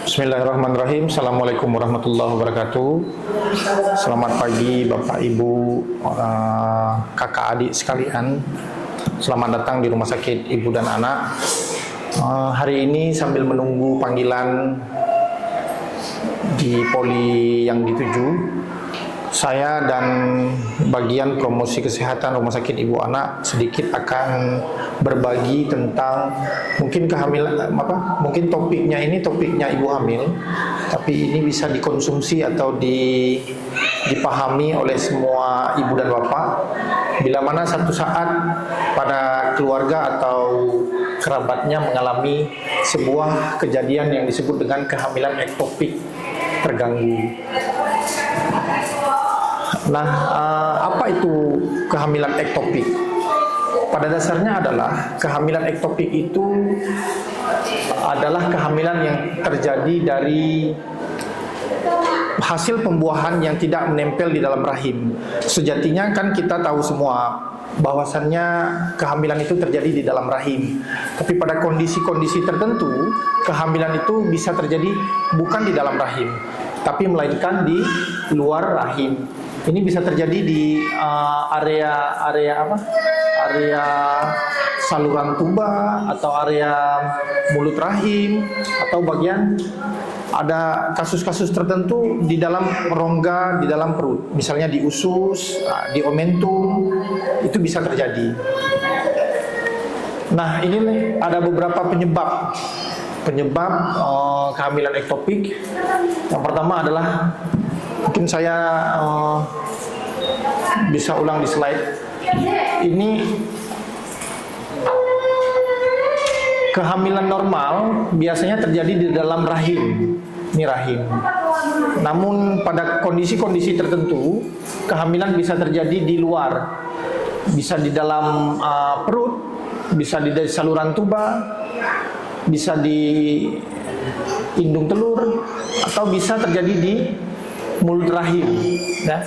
Bismillahirrahmanirrahim. Assalamualaikum warahmatullahi wabarakatuh. Selamat pagi Bapak Ibu, kakak adik sekalian. Selamat datang di Rumah Sakit Ibu dan Anak. Hari ini sambil menunggu panggilan di poli yang dituju, saya dan bagian promosi kesehatan Rumah Sakit Ibu Anak sedikit akan berbagi tentang mungkin kehamilan, mungkin topiknya ibu hamil, tapi ini bisa dikonsumsi atau dipahami oleh semua ibu dan bapak bila mana satu saat pada keluarga atau kerabatnya mengalami sebuah kejadian yang disebut dengan kehamilan ektopik terganggu. Nah, apa itu kehamilan ektopik? Pada dasarnya adalah kehamilan ektopik itu adalah kehamilan yang terjadi dari hasil pembuahan yang tidak menempel di dalam rahim. Sejatinya kan kita tahu semua bahwasannya kehamilan itu terjadi di dalam rahim. Tapi pada kondisi-kondisi tertentu, kehamilan itu bisa terjadi bukan di dalam rahim, tapi melainkan di luar rahim. Ini bisa terjadi di area saluran tuba atau area mulut rahim, atau bagian ada kasus-kasus tertentu di dalam rongga di dalam perut, misalnya di usus, di omentum, itu bisa terjadi. Nah, ini ada beberapa penyebab kehamilan ektopik. Yang pertama adalah, mungkin saya bisa ulang di slide ini. Kehamilan normal biasanya terjadi di dalam rahim. Ini rahim. Namun pada kondisi-kondisi tertentu, kehamilan bisa terjadi di luar. Bisa di dalam perut, bisa di saluran tuba, bisa di indung telur, atau bisa terjadi di mulut rahim, ya.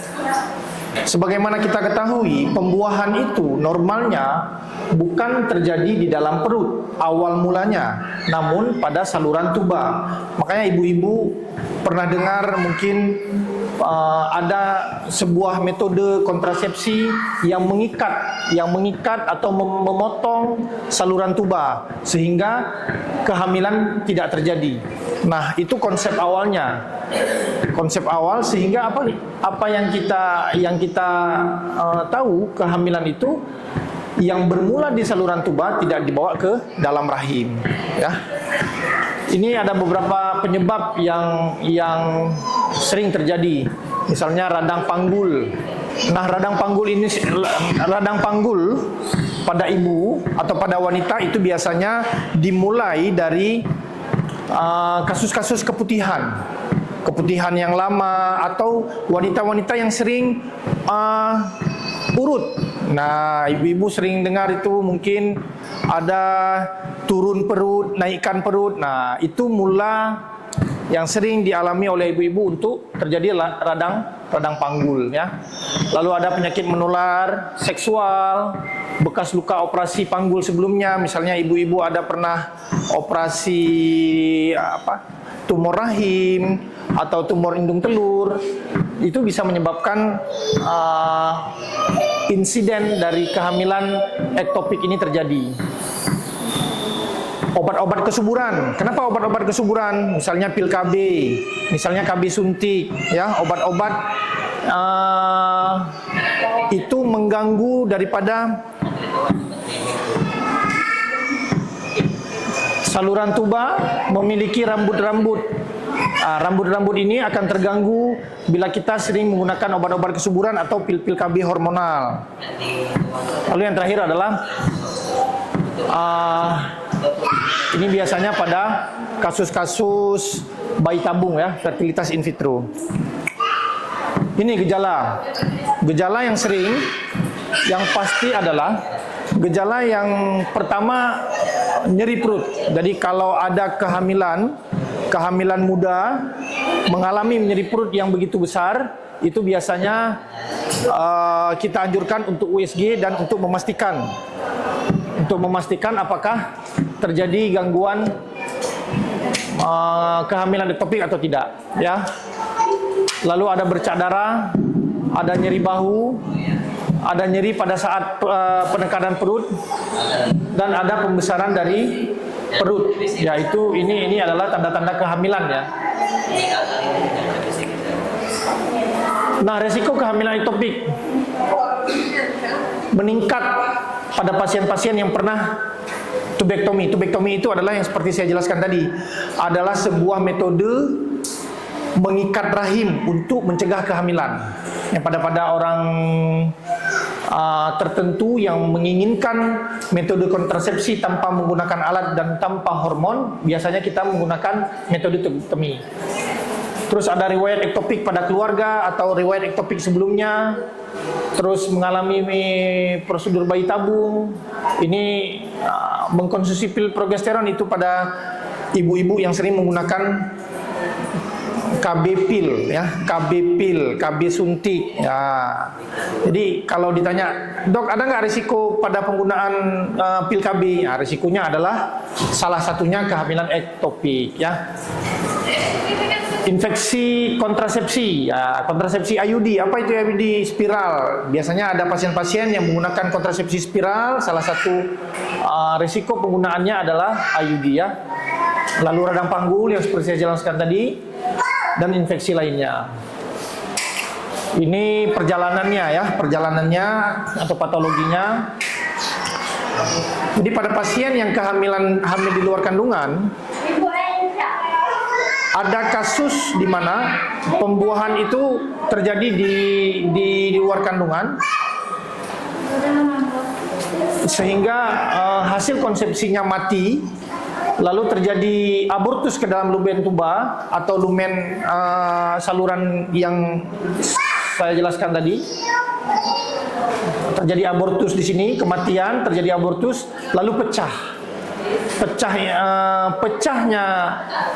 Sebagaimana kita ketahui, pembuahan itu normalnya bukan terjadi di dalam perut awal mulanya, namun pada saluran tuba. Makanya ibu-ibu pernah dengar mungkin ada sebuah metode kontrasepsi yang mengikat atau memotong saluran tuba sehingga kehamilan tidak terjadi. Nah, itu konsep awalnya. Konsep awal, sehingga apa yang kita tahu, kehamilan itu yang bermula di saluran tuba tidak dibawa ke dalam rahim, ya. Ini ada beberapa penyebab yang sering terjadi. Misalnya radang panggul. Nah, radang panggul pada ibu atau pada wanita itu biasanya dimulai dari kasus-kasus keputihan yang lama, atau wanita-wanita yang sering urut. Nah, ibu-ibu sering dengar itu mungkin ada turun perut, naikkan perut. Nah, itu mula yang sering dialami oleh ibu-ibu untuk terjadi radang panggul, ya. Lalu ada penyakit menular seksual, bekas luka operasi panggul sebelumnya, misalnya ibu-ibu ada pernah operasi tumor rahim atau tumor indung telur, itu bisa menyebabkan insiden dari kehamilan ektopik ini terjadi. Obat-obat kesuburan. Kenapa obat-obat kesuburan? Misalnya pil KB, misalnya KB suntik, ya, obat-obat itu mengganggu daripada saluran tuba, memiliki rambut-rambut. Rambut-rambut ini akan terganggu bila kita sering menggunakan obat-obat kesuburan atau pil-pil KB hormonal. Lalu yang terakhir adalah ini biasanya pada kasus-kasus bayi tabung, ya, fertilitas in vitro. Ini gejala yang sering, yang pasti adalah gejala yang pertama, nyeri perut. Jadi kalau ada kehamilan muda mengalami nyeri perut yang begitu besar, itu biasanya kita anjurkan untuk USG dan untuk memastikan apakah terjadi gangguan kehamilan ektopik atau tidak, ya. Lalu ada bercak darah, ada nyeri bahu, ada nyeri pada saat penekanan perut, dan ada pembesaran dari perut. Yaitu ini adalah tanda-tanda kehamilan, ya. Nah, resiko kehamilan ektopik meningkat pada pasien-pasien yang pernah tubektomi. Tubektomi itu adalah yang seperti saya jelaskan tadi, adalah sebuah metode mengikat rahim untuk mencegah kehamilan. Yang pada orang tertentu yang menginginkan metode kontrasepsi tanpa menggunakan alat dan tanpa hormon, biasanya kita menggunakan metode tubektomi. Terus ada riwayat ektopik pada keluarga atau riwayat ektopik sebelumnya, terus mengalami prosedur bayi tabung, ini mengkonsumsi pil progesteron itu pada ibu-ibu yang sering menggunakan KB pil, ya, KB pil, KB suntik. Ya. Jadi kalau ditanya, dok ada nggak risiko pada penggunaan pil KB? Ya, risikonya adalah salah satunya kehamilan ektopik, ya. Infeksi kontrasepsi, ya, kontrasepsi IUD. Apa itu IUD? Spiral. Biasanya ada pasien-pasien yang menggunakan kontrasepsi spiral. Salah satu risiko penggunaannya adalah IUD, ya. Lalu radang panggul yang seperti saya jelaskan tadi, dan infeksi lainnya. Ini perjalanannya, ya, perjalanannya atau patologinya. Jadi pada pasien yang hamil di luar kandungan, ada kasus di mana pembuahan itu terjadi di luar kandungan, sehingga hasil konsepsinya mati, lalu terjadi abortus ke dalam lumen tuba atau lumen saluran yang saya jelaskan tadi. Terjadi abortus di sini, kematian, terjadi abortus, lalu pecahnya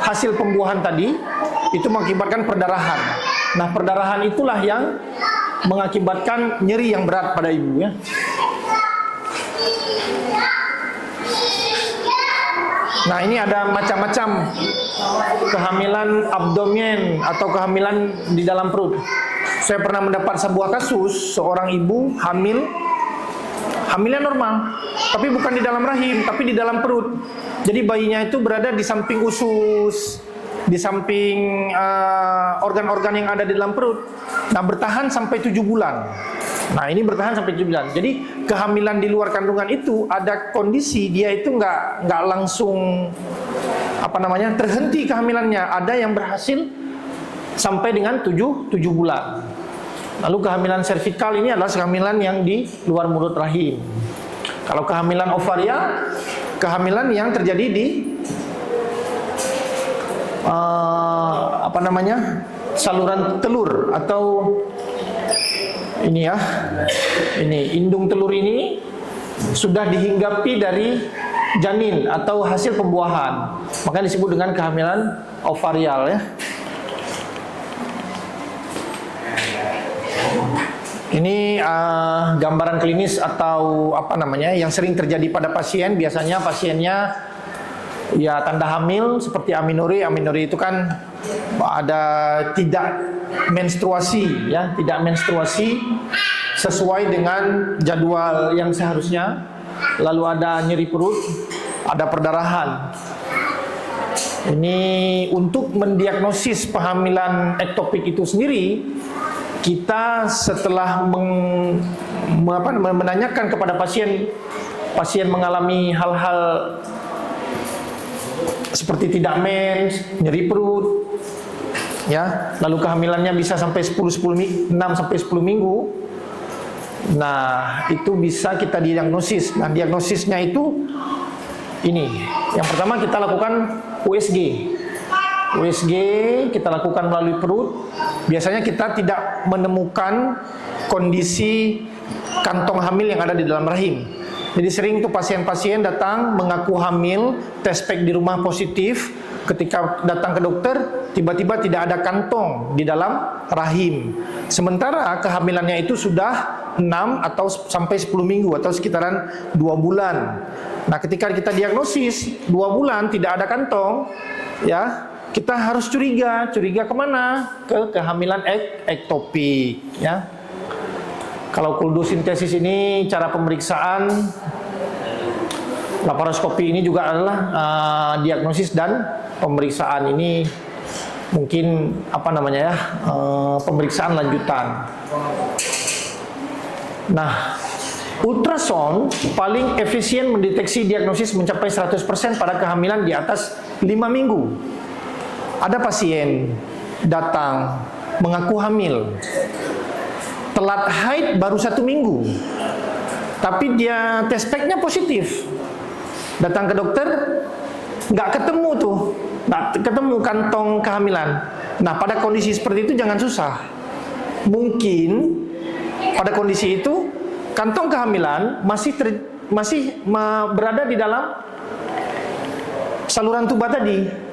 hasil pembuahan tadi itu mengakibatkan perdarahan. Nah, perdarahan itulah yang mengakibatkan nyeri yang berat pada ibu, ya. Nah, ini ada macam-macam kehamilan abdomen atau kehamilan di dalam perut. Saya pernah mendapat sebuah kasus seorang ibu hamilnya normal, tapi bukan di dalam rahim, tapi di dalam perut. Jadi bayinya itu berada di samping usus, di samping organ-organ yang ada di dalam perut. Nah, bertahan sampai 7 bulan. Nah, ini bertahan sampai 7 bulan. Jadi kehamilan di luar kandungan itu ada kondisi dia itu nggak langsung terhenti kehamilannya. Ada yang berhasil sampai dengan 7 bulan. Lalu kehamilan servikal ini adalah kehamilan yang di luar mulut rahim. Kalau kehamilan ovarial, kehamilan yang terjadi di saluran telur atau ini, ya. Ini indung telur ini sudah dihinggapi dari janin atau hasil pembuahan. Maka disebut dengan kehamilan ovarial, ya. Ini gambaran klinis atau yang sering terjadi pada pasien. Biasanya pasiennya ya tanda hamil seperti amenorrhea. Amenorrhea itu kan ada tidak menstruasi, ya, tidak menstruasi sesuai dengan jadwal yang seharusnya. Lalu ada nyeri perut, ada perdarahan. Ini untuk mendiagnosis kehamilan ektopik itu sendiri, kita setelah menanyakan kepada pasien mengalami hal-hal seperti tidak mens, nyeri perut, ya, lalu kehamilannya bisa sampai 6 sampai 10 minggu. Nah, itu bisa kita diagnosis. Nah, diagnosisnya itu ini. Yang pertama kita lakukan USG. USG kita lakukan melalui perut. Biasanya kita tidak menemukan kondisi kantong hamil yang ada di dalam rahim. Jadi sering tuh pasien-pasien datang mengaku hamil, tes pack di rumah positif. Ketika datang ke dokter, tiba-tiba tidak ada kantong di dalam rahim. Sementara kehamilannya itu sudah 6 atau sampai 10 minggu atau sekitaran 2 bulan. Nah, ketika kita diagnosis 2 bulan tidak ada kantong, ya kita harus curiga kemana? Ke kehamilan ektopik, ya. Kalau kuldosintesis ini cara pemeriksaan, laparoskopi ini juga adalah diagnosis dan pemeriksaan ini mungkin pemeriksaan lanjutan. Nah, ultrasound paling efisien mendeteksi diagnosis mencapai 100% pada kehamilan di atas 5 minggu. Ada pasien datang mengaku hamil, telat haid baru 1 minggu, tapi dia test pack-nya positif. Datang ke dokter, nggak ketemu kantong kehamilan. Nah, pada kondisi seperti itu jangan susah. Mungkin pada kondisi itu kantong kehamilan masih berada di dalam saluran tuba tadi.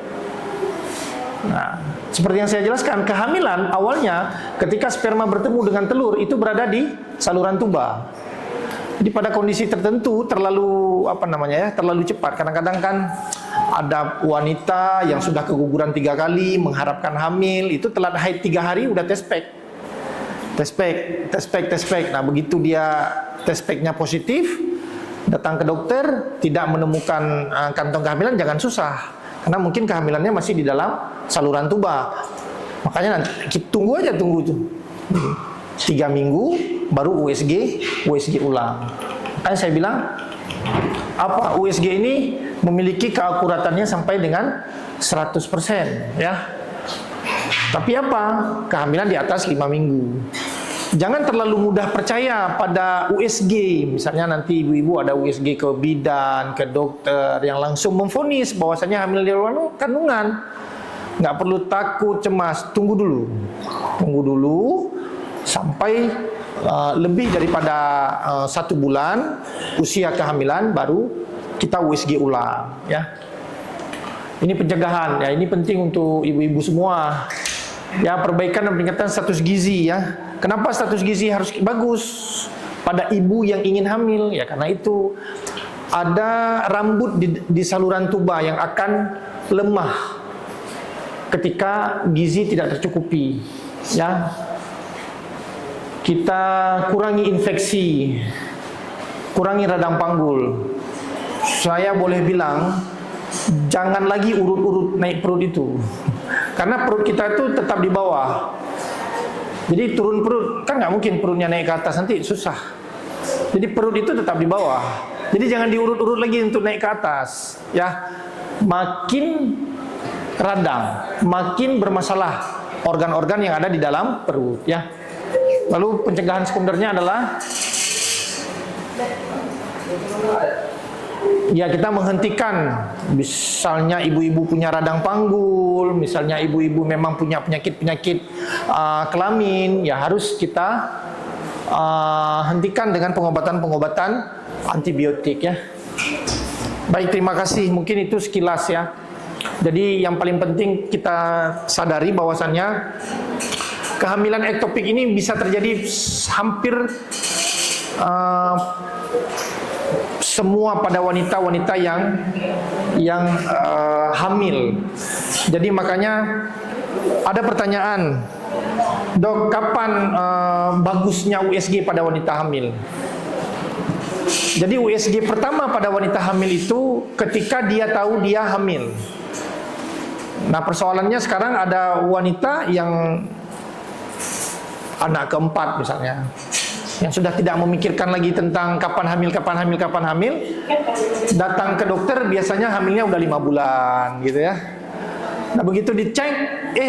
Nah, seperti yang saya jelaskan, kehamilan awalnya ketika sperma bertemu dengan telur itu berada di saluran tuba. Jadi pada kondisi tertentu terlalu terlalu cepat. Kadang-kadang kan ada wanita yang sudah keguguran 3 kali mengharapkan hamil, itu telat haid 3 hari udah test pack. Nah, begitu dia test pack-nya positif, datang ke dokter tidak menemukan kantong kehamilan, jangan susah. Karena mungkin kehamilannya masih di dalam saluran tuba. Makanya nanti tunggu tuh 3 minggu baru USG ulang. Kan saya bilang USG ini memiliki keakuratannya sampai dengan 100%, ya. Tapi kehamilan di atas 5 minggu. Jangan terlalu mudah percaya pada USG. Misalnya nanti ibu-ibu ada USG ke bidan, ke dokter yang langsung memvonis bahwasanya hamil di luar kandungan. Nggak perlu takut, cemas. Tunggu dulu sampai lebih daripada 1 bulan usia kehamilan baru kita USG ulang, ya. Ini pencegahan, ya. Ini penting untuk ibu-ibu semua. Ya, perbaikan dan peningkatan status gizi, ya. Kenapa status gizi harus bagus pada ibu yang ingin hamil? Ya, karena itu ada rambut di saluran tuba yang akan lemah ketika gizi tidak tercukupi, ya. Kita kurangi infeksi, kurangi radang panggul. Saya boleh bilang jangan lagi urut-urut naik perut itu, karena perut kita itu tetap di bawah. Jadi turun perut, kan nggak mungkin perutnya naik ke atas, nanti susah. Jadi perut itu tetap di bawah. Jadi jangan diurut-urut lagi untuk naik ke atas, ya. Makin radang, makin bermasalah organ-organ yang ada di dalam perut, ya. Lalu pencegahan sekundernya adalah ya kita menghentikan, misalnya ibu-ibu punya radang panggul, misalnya ibu-ibu memang punya penyakit-penyakit kelamin, ya harus kita hentikan dengan pengobatan-pengobatan antibiotik, ya. Baik, terima kasih. Mungkin itu sekilas, ya. Jadi yang paling penting kita sadari bahwasannya kehamilan ektopik ini bisa terjadi hampir semua pada wanita-wanita yang hamil. Jadi makanya ada pertanyaan, dok, kapan bagusnya USG pada wanita hamil? Jadi USG pertama pada wanita hamil itu ketika dia tahu dia hamil. Nah, persoalannya sekarang ada wanita yang anak keempat misalnya, yang sudah tidak memikirkan lagi tentang kapan hamil, datang ke dokter biasanya hamilnya udah 5 bulan gitu, ya. Nah, begitu dicek,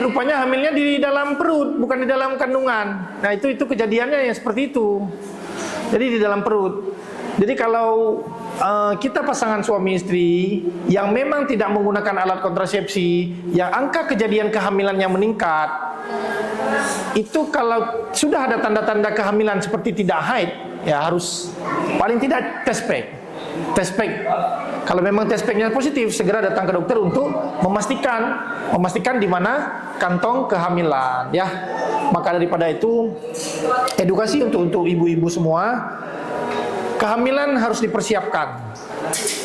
rupanya hamilnya di dalam perut, bukan di dalam kandungan. Nah, itu kejadiannya yang seperti itu. Jadi di dalam perut. Jadi kalau kita pasangan suami istri yang memang tidak menggunakan alat kontrasepsi, yang angka kejadian kehamilannya meningkat, itu kalau sudah ada tanda-tanda kehamilan seperti tidak haid, ya harus paling tidak test pack. Kalau memang test packnya positif, segera datang ke dokter untuk memastikan di mana kantong kehamilan, ya. Maka daripada itu, edukasi untuk ibu-ibu semua, kehamilan harus dipersiapkan.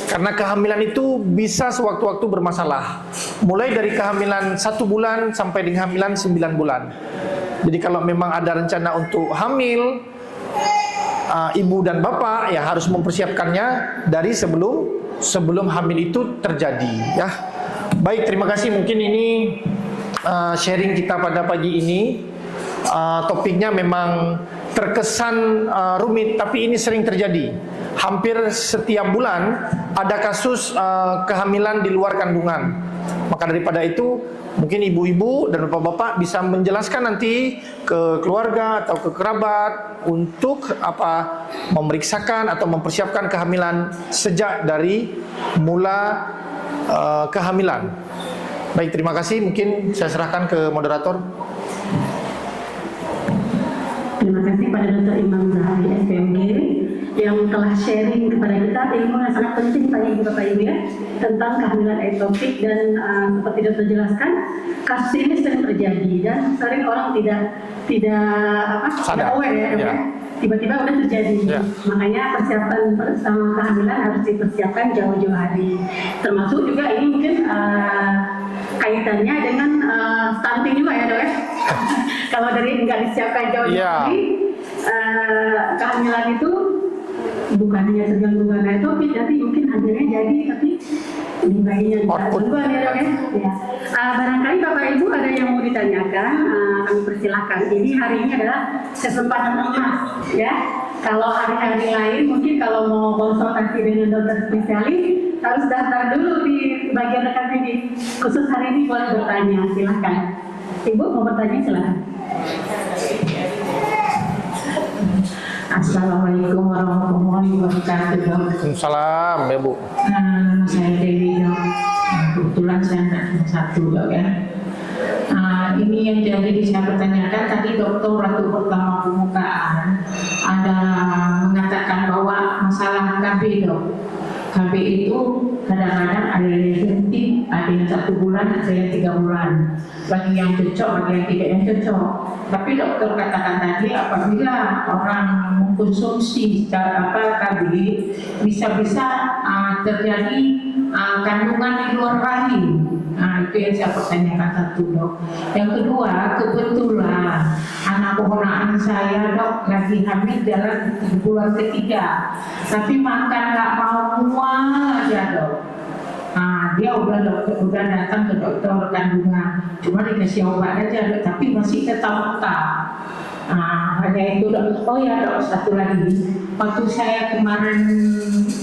Karena kehamilan itu bisa sewaktu-waktu bermasalah. Mulai dari kehamilan 1 bulan sampai dengan kehamilan 9 bulan. Jadi kalau memang ada rencana untuk hamil, ibu dan bapak ya harus mempersiapkannya dari sebelum hamil itu terjadi, ya. Baik, terima kasih. Mungkin ini sharing kita pada pagi ini. Topiknya memang terkesan rumit, tapi ini sering terjadi. Hampir setiap bulan ada kasus kehamilan di luar kandungan. Maka daripada itu, mungkin ibu-ibu dan bapak-bapak bisa menjelaskan nanti ke keluarga atau ke kerabat untuk memeriksakan atau mempersiapkan kehamilan sejak dari mula kehamilan. Baik, terima kasih. Mungkin saya serahkan ke moderator. Terima kasih pada Dr. Imam Zahari SPMG yang telah sharing kepada kita ilmu yang sangat penting Pak Ibu Bapak Ibu ya tentang kehamilan ektopik, dan seperti dokter jelaskan, kasus ini sering terjadi dan sering orang tidak aware ya, dok, ya. Tiba-tiba udah terjadi. Ya. Makanya persiapan sama kehamilan harus dipersiapkan jauh-jauh hari. Termasuk juga ini mungkin kaitannya dengan stunting juga ya, dok ya. Kalau dari nggak disiapkan jauh-jauh hari, kehamilan itu bukan hanya terganggu karena ektopik, nanti mungkin hasilnya jadi tapi di bayinya gangguan ya, dok ya. Barangkali Bapak Ibu ada yang mau ditanyakan, kami persilahkan. Ini hari ini adalah kesempatan emas ya. Kalau hari-hari lain mungkin kalau mau konsultasi dengan dokter spesialis harus daftar dulu di bagian rekan ini. Khusus hari ini boleh bertanya, silahkan. Ibu mau bertanya, silahkan. Assalamualaikum warahmatullahi wabarakatuh. Waalaikumsalam ya Bu. Saya Dewi, dok. Kebetulan saya anak satu, dok ya. Ini yang jadi saya pertanyakan tadi dokter waktu pertama pembukaan ada mengatakan bahwa masalah KB, dok. KB itu kadang-kadang ada yang berhenti, ada yang 1 bulan, ada yang 3 bulan. Bagi yang cocok, bagi yang tidak yang cocok. Tapi dokter katakan tadi apabila orang mengkonsumsi KB bisa-bisa terjadi kandungan di luar rahim. Itu yang saya pertanyakan satu, dok. Yang kedua, kebetulan anak ponakan saya, dok, lagi hamil dalam bulan ketiga, tapi makan nggak mau mual aja, dok. Dia udah datang ke dokter kandungan, cuma dikasih obat aja, dok, tapi masih tetap muntah. Hanya itu, dok. Oh ya, dok, satu lagi. Waktu saya kemarin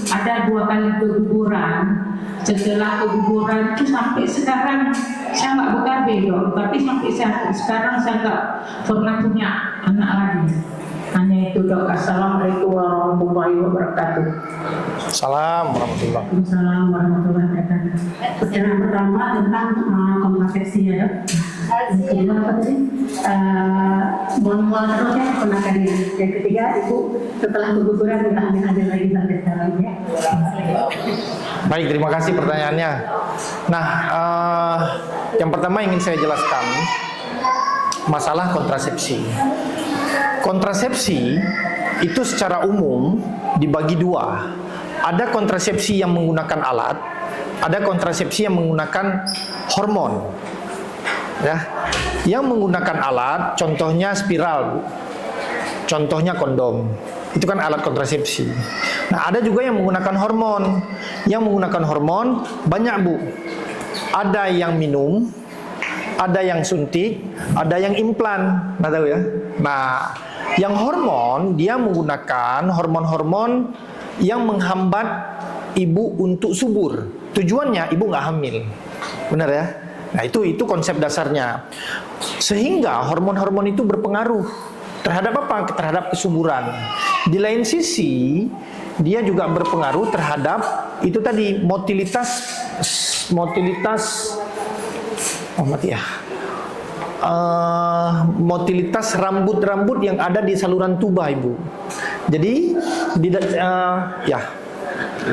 ada 2 kali keguguran, setelah keguguran itu sampai sekarang saya nggak BKB, dok. Tapi sampai sekarang saya nggak pernah punya anak lagi. Hanya itu, dok. Assalamualaikum warahmatullahi wabarakatuh. Assalamualaikum warahmatullahi wabarakatuh. Pertanyaan pertama tentang kontrasepsi ya, dok. Yang kedua apa tadi? Manual terus ya keponakannya. Yang ketiga, ibu setelah keguguran nggak hamil lagi sampai sekarang ya. Baik, terima kasih pertanyaannya. Nah, yang pertama ingin saya jelaskan masalah kontrasepsi. Kontrasepsi itu secara umum dibagi 2. Ada kontrasepsi yang menggunakan alat, ada kontrasepsi yang menggunakan hormon. Ya, yang menggunakan alat, contohnya spiral, contohnya kondom. Itu kan alat kontrasepsi. Nah, ada juga yang menggunakan hormon. Yang menggunakan hormon banyak, Bu. Ada yang minum, ada yang suntik, ada yang implan. Nah, tahu ya. Nah, yang hormon dia menggunakan hormon-hormon yang menghambat ibu untuk subur. Tujuannya ibu nggak hamil. Benar ya? Nah, itu konsep dasarnya. Sehingga hormon-hormon itu berpengaruh terhadap apa? Terhadap kesuburan. Di lain sisi, dia juga berpengaruh terhadap itu tadi motilitas motilitas rambut-rambut yang ada di saluran tuba, Ibu. Jadi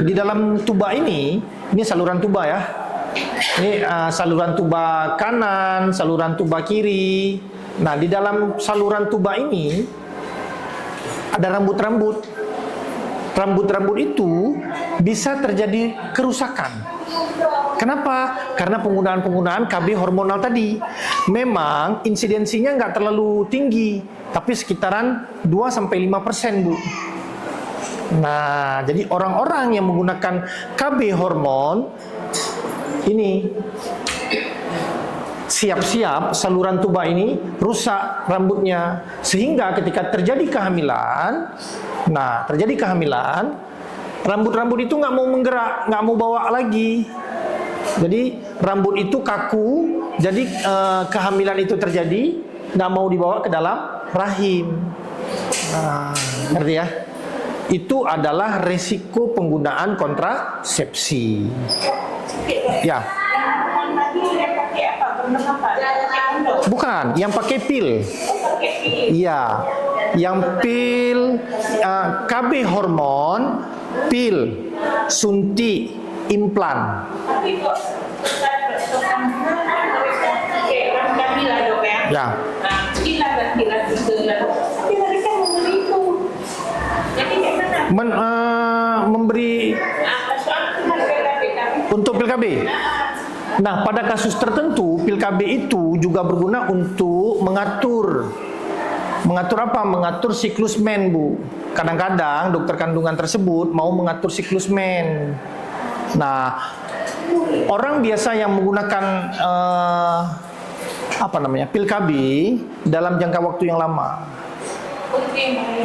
di dalam tuba ini saluran tuba ya. Ini saluran tuba kanan, saluran tuba kiri. Nah, di dalam saluran tuba ini ada rambut-rambut. Rambut-rambut itu bisa terjadi kerusakan. Kenapa? Karena penggunaan KB hormonal tadi. Memang insidensinya nggak terlalu tinggi, tapi sekitaran 2-5%, Bu. Nah, jadi orang-orang yang menggunakan KB hormon ini siap-siap saluran tuba ini rusak rambutnya, sehingga ketika terjadi kehamilan, rambut-rambut itu nggak mau menggerak, nggak mau bawa lagi. Jadi rambut itu kaku, jadi kehamilan itu terjadi, nggak mau dibawa ke dalam rahim. Nah, ngerti ya? Itu adalah resiko penggunaan kontrasepsi. Ya. Bukan, yang pakai pil. Iya, yang pil KB hormon, pil, suntik, implan. Ya. Memberi untuk pil KB. Nah, pada kasus tertentu pil KB itu juga berguna untuk mengatur apa? Mengatur siklus men, Bu. Kadang-kadang dokter kandungan tersebut mau mengatur siklus men. Nah, orang biasa yang menggunakan pil KB dalam jangka waktu yang lama.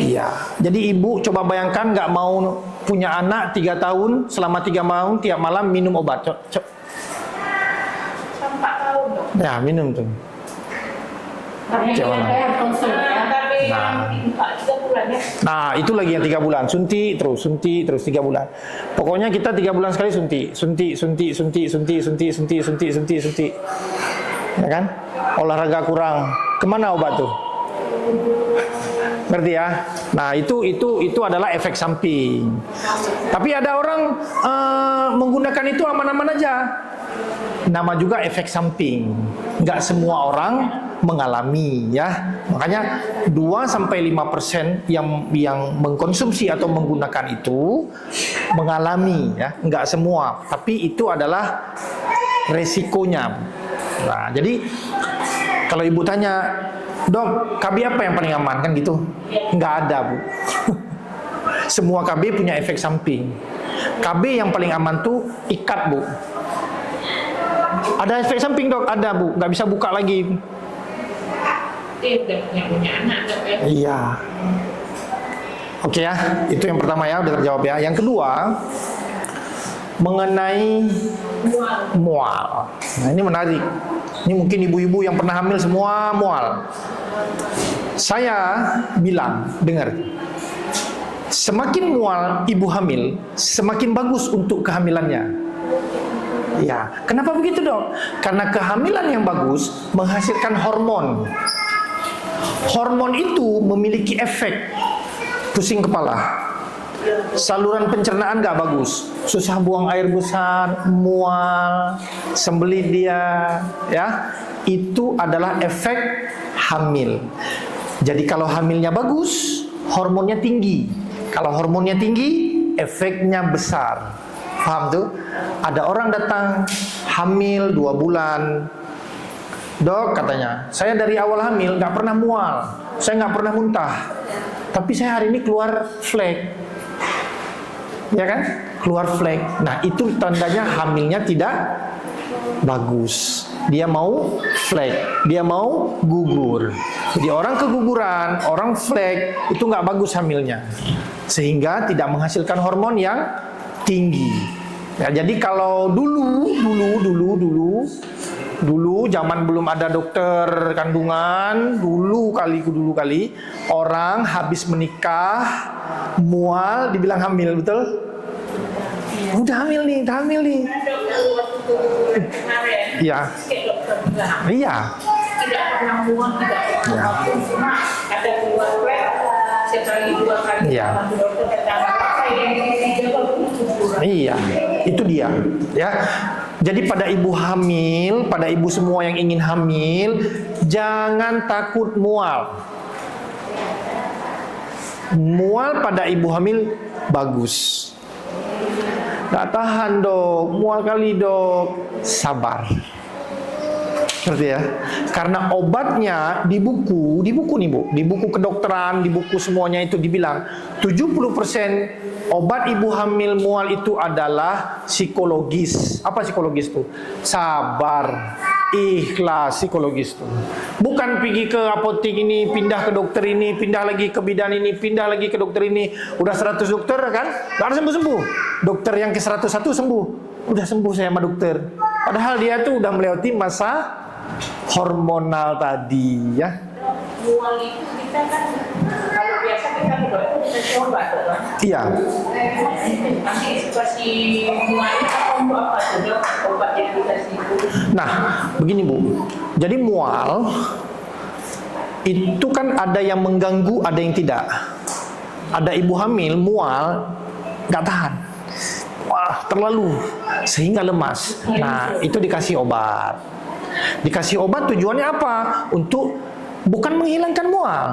Iya. Jadi ibu coba bayangkan nggak mau punya anak 3 tahun, selama 3 tahun tiap malam minum obat. Ya, minum tuh. Nah, itu lagi yang 3 bulan, suntik terus 3 bulan. Pokoknya kita 3 bulan sekali suntik. Ya kan? Olahraga kurang, kemana obat tuh? Ngerti ya? Nah, itu adalah efek samping. Tapi ada orang menggunakan itu aman-aman aja. Nama juga efek samping. Nggak semua orang mengalami, ya. Makanya 2-5% yang mengkonsumsi atau menggunakan itu mengalami, ya. Nggak semua. Tapi itu adalah resikonya. Nah, jadi kalau ibu tanya, Dok, KB apa yang paling aman? Kan gitu? Nggak ada, Bu. Semua KB punya efek samping. KB yang paling aman tuh ikat, Bu. Ada efek samping, Dok? Ada, Bu. Nggak bisa buka lagi. Iya. Oke ya, itu yang pertama ya, udah terjawab ya. Yang kedua, mengenai mual. Nah, ini menarik. Ini mungkin ibu-ibu yang pernah hamil semua mual. Saya bilang, dengar, semakin mual ibu hamil, semakin bagus untuk kehamilannya. Ya, kenapa begitu, Dok? Karena kehamilan yang bagus menghasilkan hormon. Hormon itu memiliki efek pusing kepala. Saluran pencernaan gak bagus, susah buang air besar, mual, sembelit dia, ya. Itu adalah efek hamil. Jadi kalau hamilnya bagus, hormonnya tinggi. Kalau hormonnya tinggi, efeknya besar. Paham tuh? Ada orang datang hamil 2 bulan. Dok, katanya, saya dari awal hamil gak pernah mual, saya gak pernah muntah, tapi saya hari ini keluar flek. Ya kan? Keluar flek. Nah, itu tandanya hamilnya tidak bagus. Dia mau flek, dia mau gugur. Jadi orang keguguran, orang flek, itu nggak bagus hamilnya. Sehingga tidak menghasilkan hormon yang tinggi. Ya, jadi kalau dulu zaman belum ada dokter kandungan, dulu kali orang habis menikah mual dibilang hamil, betul? Udah hamil nih. Iya. Iya. Tidak pernah mual, tidak pernah cuma ada 2 flek, sekali 2 kali. Iya. Iya, itu dia, ya. Jadi pada ibu hamil, pada ibu semua yang ingin hamil, jangan takut mual. Mual pada ibu hamil bagus. nggak tahan dok, mual kali dok. Sabar. Ngerti ya? Karena obatnya di buku nih Bu, di buku kedokteran, di buku semuanya itu dibilang 70% obat ibu hamil mual itu adalah psikologis. Apa psikologis tuh? Sabar, ikhlas, psikologis tuh. Bukan pergi ke apotek ini, pindah ke dokter ini, pindah lagi ke bidan ini, pindah lagi ke dokter ini. Udah 100 dokter kan? Gak ada sembuh-sembuh. Dokter yang ke 101 sembuh. Udah sembuh saya sama dokter. Padahal dia tuh udah melewati masa hormonal tadi ya. Mual itu kita kan kalau biasa kita kita coba tuh kan. Iya. Nanti situasi mualnya apa untuk apa tuh obat yang dikasih itu? Nah, begini Bu. Jadi mual itu kan ada yang mengganggu, ada yang tidak. Ada ibu hamil mual nggak tahan. Wah, terlalu sehingga lemas. Nah, itu dikasih obat. Dikasih obat tujuannya apa? Untuk bukan menghilangkan mual,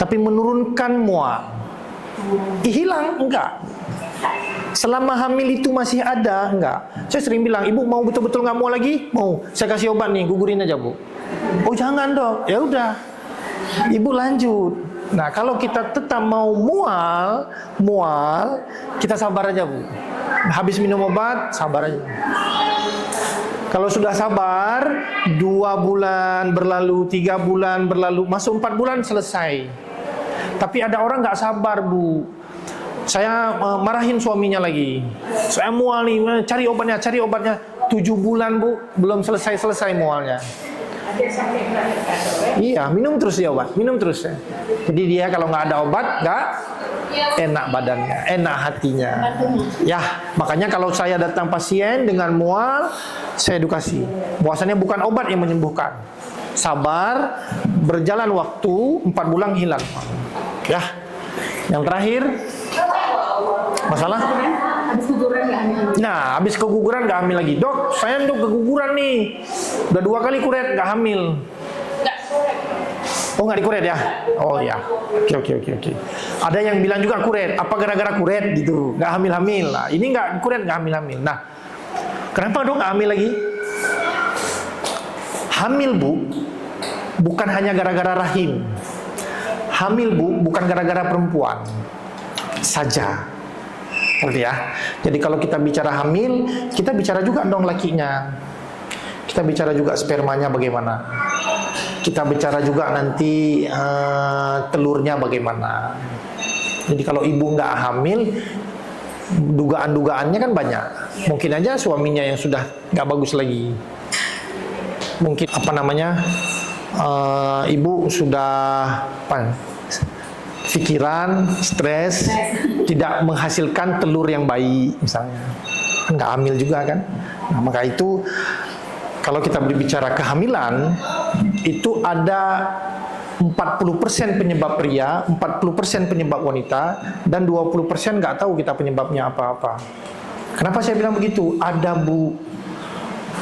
tapi menurunkan mual. Hilang enggak? Selama hamil itu masih ada enggak? Saya sering bilang, ibu mau betul-betul nggak mual lagi? Mau? Saya kasih obat nih, gugurin aja Bu. Oh jangan dok. Ya udah, ibu lanjut. Nah kalau kita tetap mau mual, kita sabar aja Bu. Habis minum obat, sabar aja. Kalau sudah sabar, 2 bulan berlalu, 3 bulan berlalu, masuk 4 bulan selesai. Tapi ada orang nggak sabar Bu. Saya marahin suaminya lagi. Saya mual nih, cari obatnya. 7 bulan Bu, belum selesai mualnya. Ada sampai melahirkan dok. Iya, minum terus ya obat, minum terus ya. Jadi dia kalau nggak ada obat, nggak enak badannya, enak hatinya. Ya, makanya kalau saya datang pasien dengan mual, saya edukasi. Bahwasanya bukan obat yang menyembuhkan. Sabar, berjalan waktu 4 bulan hilang. Ya, yang terakhir masalah. Habis keguguran nggak hamil. Nah, habis keguguran nggak hamil lagi. Dok, saya untuk keguguran nih, udah 2 kali kuret nggak hamil. Oh nggak dikuret ya? Oh ya, oke. Ada yang bilang juga kuret. Apa gara-gara kuret gitu? Nggak hamil-hamil. Nah, ini nggak kuret nggak hamil-hamil. Nah, kenapa dong nggak hamil lagi? Hamil Bu, bukan hanya gara-gara rahim. Hamil Bu, bukan gara-gara perempuan saja. Ngerti ya? Jadi kalau kita bicara hamil, kita bicara juga dong lakinya. Kita bicara juga spermanya bagaimana. Kita bicara juga nanti telurnya bagaimana. Jadi kalau ibu nggak hamil, dugaan-dugaannya kan banyak. Mungkin aja suaminya yang sudah nggak bagus lagi. Mungkin ibu sudah pikiran, stres, tidak menghasilkan telur yang baik misalnya. Nggak hamil juga kan. Nah, maka itu kalau kita berbicara kehamilan, itu ada 40% penyebab pria, 40% penyebab wanita, dan 20% nggak tahu kita penyebabnya apa-apa. Kenapa saya bilang begitu? Ada Bu,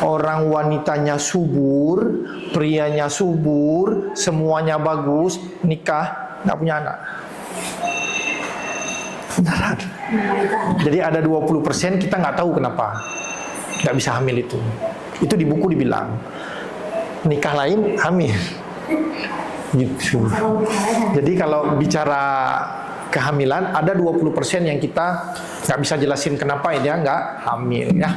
orang wanitanya subur, prianya subur, semuanya bagus, nikah, nggak punya anak. Beneran. Jadi ada 20% kita nggak tahu kenapa nggak bisa hamil itu. Itu di buku dibilang nikah lain hamil gitu. Jadi kalau bicara kehamilan ada 20% yang kita nggak bisa jelasin kenapa dia nggak hamil ya.